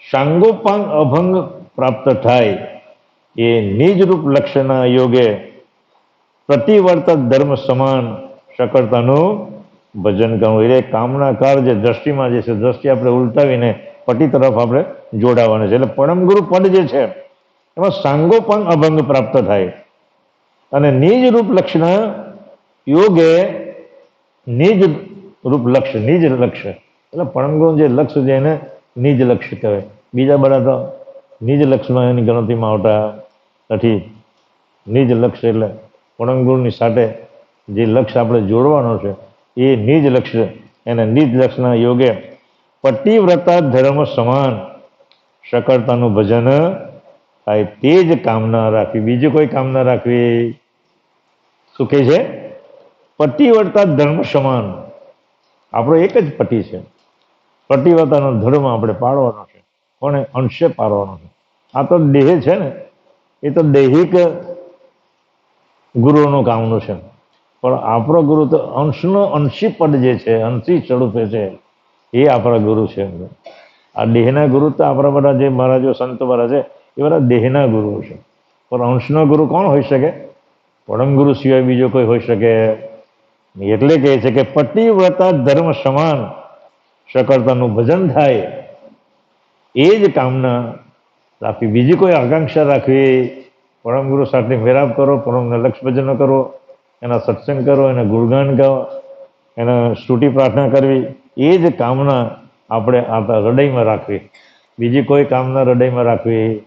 S2: સાંગોપાંગ અભંગ પ્રાપ્ત થાય એ નિજ રૂપ લક્ષ્યના યોગે પ્રતિવર્તક ધર્મ સમાન સકળતાનું ભજન કરવું. એટલે કામનાકાર જે દ્રષ્ટિમાં જે છે, દ્રષ્ટિ આપણે ઉલટાવીને પટી તરફ આપણે જોડાવાની છે. એટલે પરમ ગુરુ પદ જે છે એમાં સાંગોપાંગ અભંગ પ્રાપ્ત થાય અને નિજ રૂપ લક્ષ્યના યોગે નિજ રૂપ લક્ષ્ય, નિજ લક્ષ્ય એટલે પરમ ગુરુ જે લક્ષ્ય છે એને નિજ લક્ષ્ય કહેવાય. બીજા બધા તો નિજ લક્ષ્યમાં એની ગણતરીમાં આવતા નથી. નિજ લક્ષ્ય એટલે પરમ ગુરુની સાથે જે લક્ષ્ય આપણે જોડવાનો છે એ નિજ લક્ષ્ય, એને નિજ લક્ષ્યના યોગે પતિવ્રતા ધર્મ સમાન સકળતાનું ભજન થાય. તે જ કામના રાખવી, બીજી કોઈ કામના રાખવી. શું કહે છે? પતિવ્રતા ધર્મ સમાન. આપણો એક જ પતિ છે. પતિવ્રતાનો ધર્મ આપણે પાળવાનો છે, પણ અંશે પાળવાનો છે. આ તો દેહ છે ને, એ તો દૈહિક ગુરુનું કામનું છે, પણ આપણો ગુરુ તો અંશનો અંશી પદ જે છે, અંશી સ્વરૂપે છે, એ આપણા ગુરુ છે. આ દેહના ગુરુ તો આપણા બધા જે મહારાજો સંતો બધા છે એ બધા દેહના ગુરુઓ છે, પણ અંશનો ગુરુ કોણ હોઈ શકે? પરમ ગુરુ સિવાય બીજો કોઈ હોઈ શકે? એટલે કહે છે કે પતિવ્રતા ધર્મ સમાન સકળતાનું ભજન થાય. એ જ કામના રાખવી, બીજી કોઈ આકાંક્ષા રાખવી. પરમ ગુરુ સાથે મેરાબ કરો, પરમને લક્ષ્ય ભજન કરો, એના સત્સંગ કરો, એના ગુણગાન ગાઓ, એના સ્તુતિ પ્રાર્થના કરવી. એ જ કામના આપણે આપણા હૃદયમાં રાખવી, બીજી કોઈ કામના હૃદયમાં રાખવી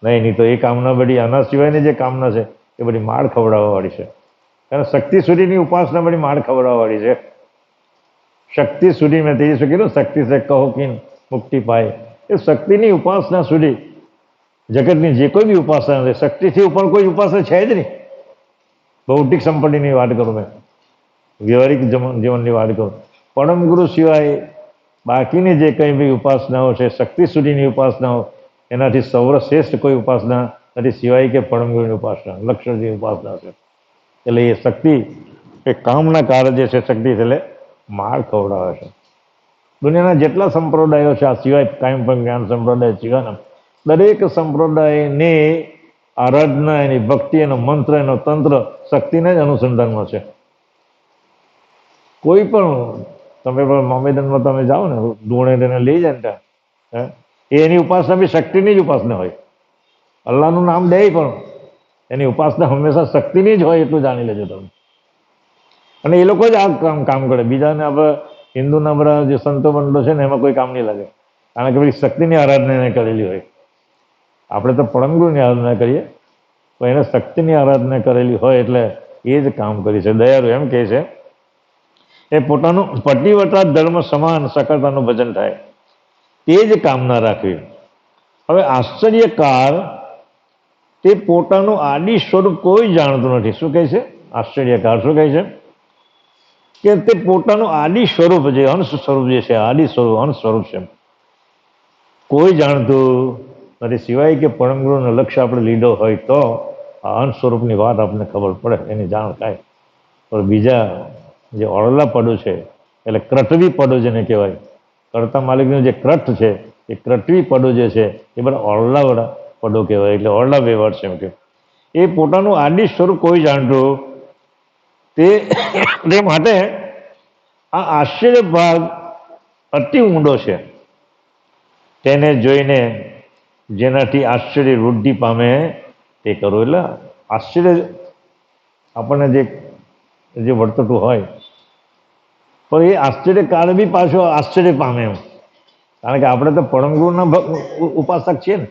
S2: નહીં તો એ કામના બધી આના સિવાયની જે કામના છે એ બધી માળ ખવડાવવાવાળી છે. કારણ શક્તિ સુધીની ઉપાસના બધી માળ ખવડાવવાળી છે. શક્તિ સુધી મેં તેજી કીધું, શક્તિ છે કહો કિન મુક્તિ પાય. એ શક્તિની ઉપાસના સુધી જગતની જે કોઈ બી ઉપાસના છે, શક્તિથી ઉપર કોઈ ઉપાસના છે જ નહીં. ભૌતિક સંપત્તિની વાત કરું, મેં વ્યવહારિક જીવનની વાત કરું, પરમ ગુરુ સિવાય બાકીની જે કંઈ બી ઉપાસનાઓ છે, શક્તિ સુધીની ઉપાસનાઓ, એનાથી સર્વશ્રેષ્ઠ કોઈ ઉપાસના નથી સિવાય કે પરમ ગુરુની ઉપાસના, લક્ષ્યની ઉપાસના છે. એટલે એ શક્તિ એ કામના કાર્ય જે છે, શક્તિ એટલે માળ ખવડાવે છે. દુનિયાના જેટલા સંપ્રદાયો છે આ સિવાય કાયમ પણ જ્ઞાન સંપ્રદાય સિવાયના દરેક સંપ્રદાયની આરાધના, એની ભક્તિ, એનો મંત્ર, એનો તંત્ર શક્તિને જ અનુસંધાનમાં છે. કોઈ પણ તમે પણ મોમેદનમાં તમે જાઓ ને, ધૂણે તેને લઈ જાય ને ત્યાં એની ઉપાસના બી શક્તિની જ ઉપાસના હોય. અલ્લાહનું નામ દે પણ એની ઉપાસના હંમેશા શક્તિની જ હોય, એટલું જાણી લેજો તમે. અને એ લોકો જ આ કામ કરે. બીજાને આપણે હિન્દુના બધા જે સંતો મંડળો છે ને એમાં કોઈ કામ નહીં લાગે, કારણ કે પેલી શક્તિની આરાધના એને કરેલી હોય. આપણે તો પરમ ગુરુની આરાધના કરીએ, તો એને શક્તિની આરાધના કરેલી હોય એટલે એ જ કામ કરી છે. દયાળુ એમ કહે છે એ પોતાનું પતિવ્રતા ધર્મ સમાન સકળતાનું ભજન થાય, તે જ કામના રાખવી. હવે આશ્ચર્યકાર તે પોતાનું આદિ સ્વરૂપ કોઈ જાણતું નથી. શું કહે છે? આશ્ચર્યકાર શું કહે છે? કે તે પોતાનું આદિ સ્વરૂપ જે અંશ સ્વરૂપ જે છે, આદિ સ્વરૂપ અંશ સ્વરૂપ છે, કોઈ જાણતું નથી સિવાય કે પરમ ગુરુનો લક્ષ્ય આપણે લીધો હોય તો આ અંશ સ્વરૂપની વાત આપણને ખબર પડે, એની જાણ થાય. પણ બીજા જે ઓળલા પડો છે, એટલે ક્રટવી પડો જેને કહેવાય, કરતા માલિકનું જે ક્રટ છે એ ક્રટવી પડો જે છે એ બધા ઓળલા પડો કહેવાય. એટલે ઓળલા વ્યવહાર છે એમ કે એ પોતાનું આદિ સ્વરૂપ કોઈ જાણતું તે માટે આ આશ્ચર્ય ભાગ અતિ ઊંડો છે. તેને જોઈને જેનાથી આશ્ચર્ય વૃદ્ધિ પામે તે કરો. એટલે આશ્ચર્ય આપણને જે વર્તતું હોય, પણ એ આશ્ચર્યકાળ બી પાછો આશ્ચર્ય પામે એમ, કારણ કે આપણે તો પરમગુરુના ઉપાસક છીએ ને.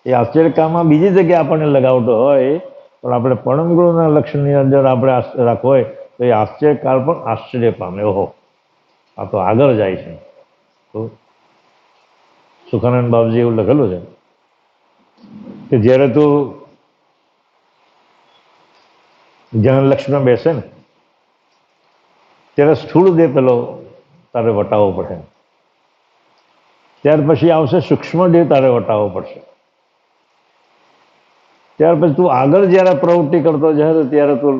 S2: એ આશ્ચર્યકાળમાં બીજી જગ્યાએ આપણને લગાવતો હોય, પણ આપણે પરમગુરુના લક્ષ્યની અંદર આપણે રાખવો હોય તો એ આશ્ચર્યકાળ પણ આશ્ચર્ય પામે. ઓહો, આ તો આગળ જાય છે. તો સુખાનંદ બાપજી એવું લખેલું છે કે જ્યારે તું જ્યાં લક્ષ્યમાં બેસે ને ત્યારે સ્થૂળ દેહ પેલો તારે વટાવવો પડે, ત્યાર પછી આવશે સૂક્ષ્મ દેહ તારે વટાવવો પડશે, ત્યાર પછી તું આગળ જ્યારે પ્રવૃત્તિ કરતો જાય ત્યારે તું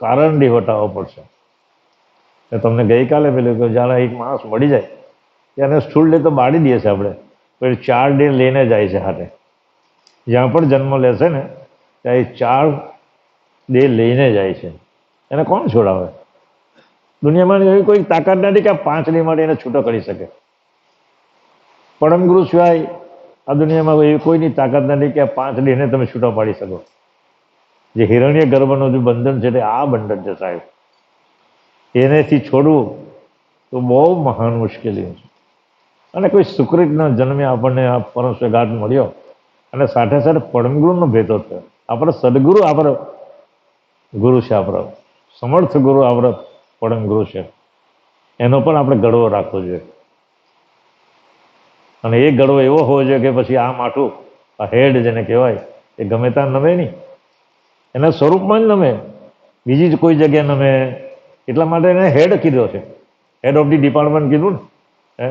S2: કારણ દેહ વટાવવો પડશે. તમને ગઈકાલે પેલું કે જ્યારે એક માણસ મળી જાય ત્યારે સ્થૂળ દેહ તો બાળી દઈએ છે આપણે, પછી 4 દેહ લઈને જાય છે હાથે. જ્યાં પણ જન્મ લેશે ને ત્યાં એ 4 દેહ લઈને જાય છે. એને કોણ છોડાવે? દુનિયામાં એવી કોઈ તાકાત નથી કે આ 5 દેહ માટે એને છૂટો કરી શકે. પરમગુરુ સિવાય આ દુનિયામાં એવી કોઈની તાકાત નથી કે આ 5 દેહને તમે છૂટો પાડી શકો. જે હિરણ્ય ગર્ભનું જે બંધન છે તે આ બંધન છે સાહેબ. એનેથી છોડવું તો બહુ મહાન મુશ્કેલી છે. અને કોઈ સુકૃતના જન્મે આપણને આ પરમસ્વઘાત મળ્યો અને સાથે સાથે પરમગુરુનો ભેટો થયો. આપણો સદગુરુ આપણો ગુરુ છે, આપણો સમર્થ ગુરુ આપણો પરમગુરુ છે. એનો પણ આપણે ગળવો રાખવો જોઈએ. અને એ ગળવો એવો હોવો જોઈએ કે પછી આ માથું, આ હેડ જેને કહેવાય, એ ગમે ત્યાં નમે નહીં, એના સ્વરૂપમાં જ નમે, બીજી જ કોઈ જગ્યાએ નમે. એટલા માટે એને હેડ કીધો છે, હેડ ઓફ ધી ડિપાર્ટમેન્ટ કીધું ને.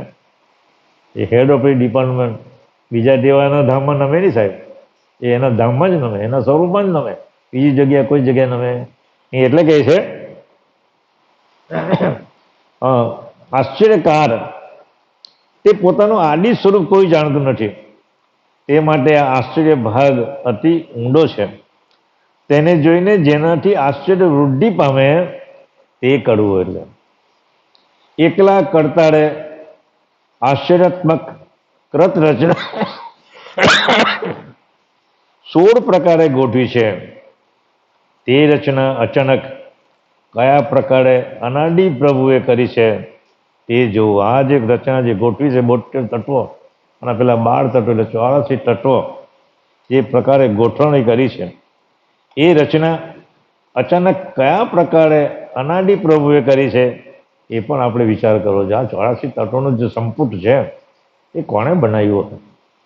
S2: એ હેડ ઓફ ધી ડિપાર્ટમેન્ટ બીજા દેવાના ધામમાં નમે નહીં સાહેબ, એ એના ધામમાં જ નમે, એના સ્વરૂપમાં જ નમે, બીજી જગ્યાએ કોઈ જગ્યાએ નમે. એ એટલે કહે છે આશ્ચર્યકાર તે પોતાનું આદિ સ્વરૂપ કોઈ જાણતું નથી, તે માટે આ આશ્ચર્ય ભાગ અતિ ઊંડો છે. તેને જોઈને જેનાથી આશ્ચર્ય વૃદ્ધિ પામે તે કરવું. એટલે એકલા કરતાળે આશ્ચર્યાત્મક કૃત રચના 16 પ્રકારે ગોઠવી છે. તે રચના અચાનક કયા પ્રકારે અનાદિ પ્રભુએ કરી છે તે જોવું. આ જે રચના જે ગોઠવી છે 72 તત્વો અને પેલા 12 તત્વો એટલે 84 તત્વો જે પ્રકારે ગોઠવણી કરી છે, એ રચના અચાનક કયા પ્રકારે અનાદિ પ્રભુએ કરી છે એ પણ આપણે વિચાર કરવો છે. આ 84 તત્વોનું જે સંપુટ છે એ કોણે બનાવ્યું હોય,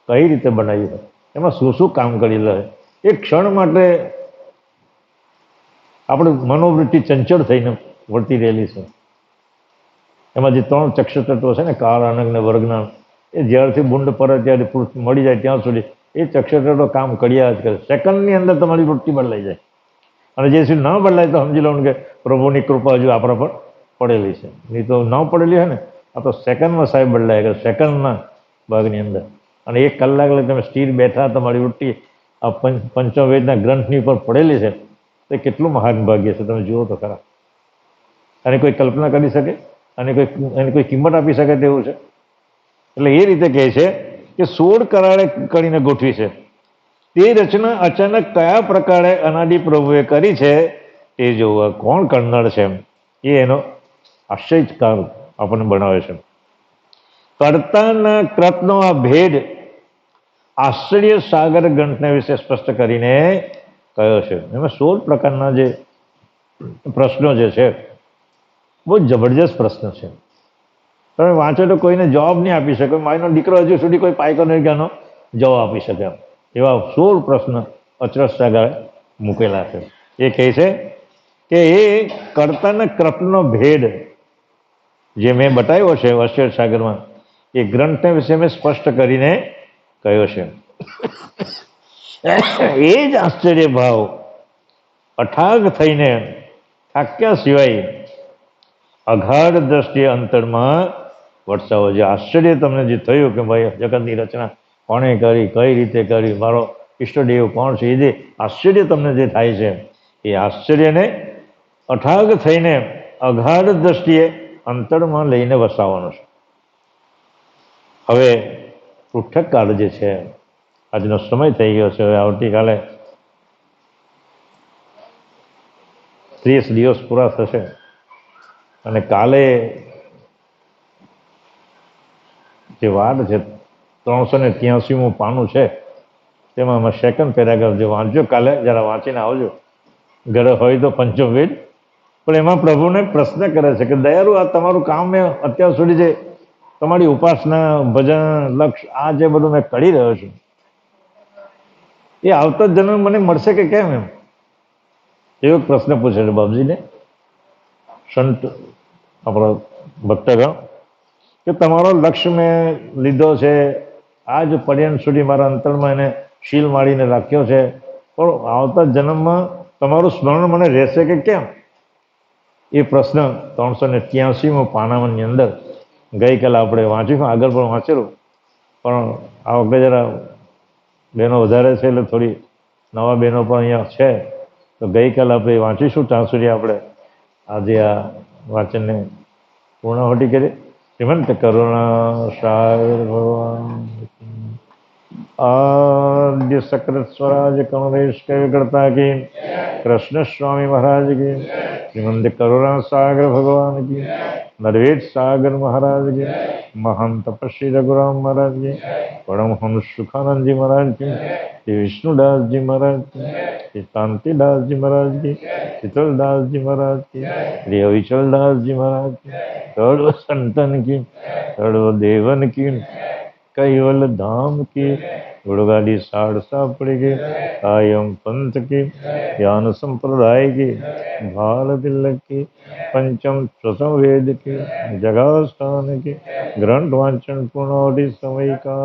S2: કઈ રીતે બનાવ્યું હોય, એમાં શું શું કામ કરેલું હોય. એક ક્ષણ માટે આપણે મનોવૃત્તિ ચંચળ થઈને વર્તી રહેલી છે. એમાં જે 3 ચક્ષુ તત્વો છે ને, કાળ, અનગ ને વર્ગના, એ જ્યારથી બુંડ પડે ત્યારથી મળી જાય ત્યાં સુધી એ ચક્ષુ તત્વો કામ કર્યા જ કરે. સેકન્ડની અંદર તમારી વૃત્તિ બદલાઈ જાય. અને જે ન બદલાય તો સમજી લો કે પ્રભુની કૃપા હજુ આપણા પર પડેલી છે. નહીં તો ન પડેલી હોય ને, આ તો સેકન્ડમાં સાહેબ બદલાય કે સેકન્ડના ભાગની અંદર. અને 1 કલાક લઈ તમે સ્થિર બેઠા, તમારી વૃત્તિ આ પંચવેદના ગ્રંથની ઉપર પડેલી છે, તો કેટલું મહાન ભાગ્ય છે. તમે જુઓ તો ખરા. અને કોઈ કલ્પના કરી શકે, અને એની કોઈ કિંમત આપી શકે તેવું છે. એટલે એ રીતે કહે છે કે 16 કરારે કરીને ગોઠવી છે. તે રચના અચાનક કયા પ્રકારે અનાદિ પ્રભુએ કરી છે તે જોવા. કોણ કરનાર છે એ એનો આશ્ચર્યકાર આપણને બનાવે છે. કર્તાના કૃતનો આ ભેદ આશ્ચર્ય સાગર ગ્રંથને વિશે સ્પષ્ટ કરીને કહ્યો છે. એમાં 16 પ્રકારના જે પ્રશ્નો જે છે બહુ જબરજસ્ત પ્રશ્ન છે. તમે વાંચો તો કોઈને જવાબ નહીં આપી શકે. મારીનો દીકરો હજુ સુધી કોઈ પાયકો નહીં કે આનો જવાબ આપી શકે. એવા 16 પ્રશ્ન અચરજ સાગરે મૂકેલા છે. એ કહે છે કે એ કર્તાના કૃતનો ભેદ જે મેં બતાવ્યો છે અચરજ સાગરમાં, એ ગ્રંથને વિશે મેં સ્પષ્ટ કરીને કહ્યો છે. એ જ આશ્ચર્ય ભાવ અઠાગ થઈને થાક્યા સિવાય અગાઢ દ્રષ્ટિએ અંતરમાં વરસાવો. જે આશ્ચર્ય તમને જે થયું કે ભાઈ જગતની રચના કોણે કરી, કઈ રીતે કરી, મારો ઈષ્ટદેવ કોણ છે, એ જે આશ્ચર્ય તમને જે થાય છે, એ આશ્ચર્યને અઠાગ થઈને અગાઢ દ્રષ્ટિએ અંતરમાં લઈને વસાવવાનો છે. હવે પૃથક કાળ જે છે, આજનો સમય થઈ ગયો છે. હવે આવતીકાલે 30 દિવસ પૂરા થશે અને કાલે જે વાર છે 383મું પાનું છે તેમાં અમે સેકન્ડ પેરાગ્રાફ જે વાંચજો કાલે જરા વાંચીને આવજો, ઘરે હોય તો પંચમ વેદ. પણ એમાં પ્રભુને પ્રશ્ન કરે છે કે દયાળુ, આ તમારું કામ મેં અત્યાર સુધી જે તમારી ઉપાસના, ભજન, લક્ષ્ય આ જે બધું મેં કરી રહ્યો છું એ આવતા જન્મ મને મળશે કે કેમ? એમ એવો પ્રશ્ન પૂછે છે બાપજીને સંત આપણો ભક્તગણ કે તમારો લક્ષ્ય મેં લીધો છે, આજ પર્યંત સુધી મારા અંતરમાં એને શીલ મારીને રાખ્યો છે, પણ આવતા જન્મમાં તમારું સ્મરણ મને રહેશે કે કેમ? એ પ્રશ્ન 383મું પાનાની અંદર ગઈકાલે આપણે વાંચ્યું, આગળ પણ વાંચેલું, પણ આ વખતે જરા બહેનો વધારે છે એટલે થોડી નવા બહેનો પણ અહીંયા છે, તો ગઈકાલે આપણે વાંચીશું ત્યાં સુધી આપણે આજે આ વાંચનને પૂર્ણાહુતિ કરીએ. શ્રીમંત કરુણા સાગર ભગવાન आद्य सकृत स्वराज कमलेश के करता की, कृष्ण स्वामी महाराज की, श्रीमंत करुणा सागर भगवान की, नरवेद सागर महाराज की, महान तपस्वी रघुराम महाराज की, परमहंस सुखानंद जी महाराज की, श्री विष्णुदास जी महाराज की, श्री शांतिदास जी महाराज की, शीतलदास जी महाराज की, श्री अविचल दास जी महाराज की, सर्व संतन की, सर्व देवन की, कैवल धाम की, गुड़गाड़ी साड़सा पड़ी, कायम पंथ की, ज्ञान संप्रदाय की, भाल तिलक की, पंचम प्रथम वेद की, जगह स्थान की, ग्रंथ वाचन पूर्णावधि समय का